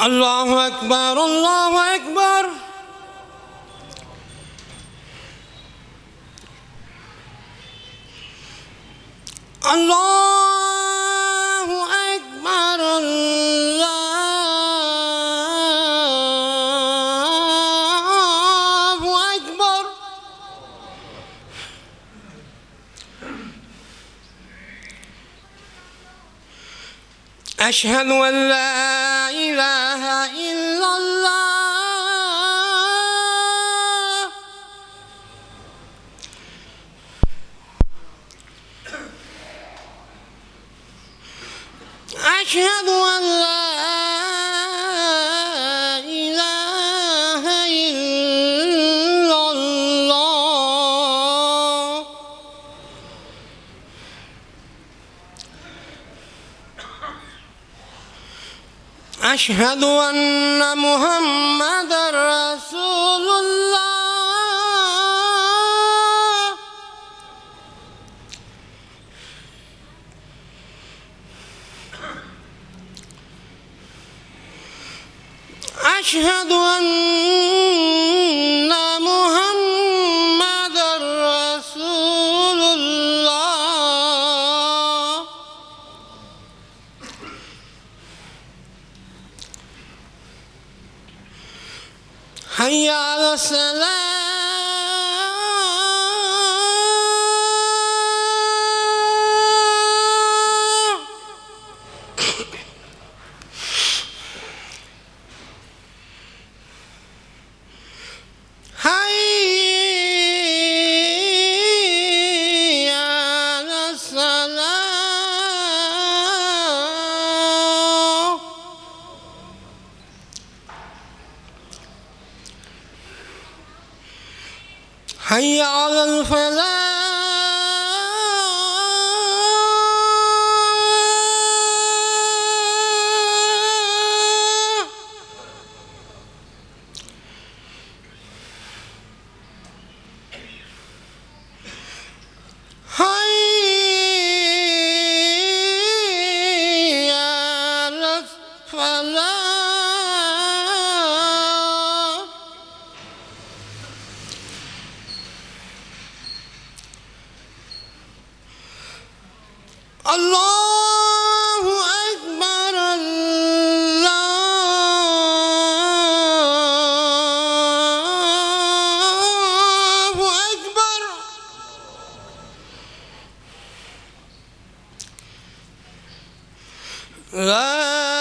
الله أكبر الله أكبر. الله أكبر الله أكبر. أشهد أن لا إله إلا الله. أشهد أن لا إله إلا الله. أشهد أن محمدًا رسول الله. أشهد أن محمدًا رسول الله. حي على الصلاة. حي على الصلاة. حي على الفلاح. حي على الفلاح. الله أكبر الله أكبر. لا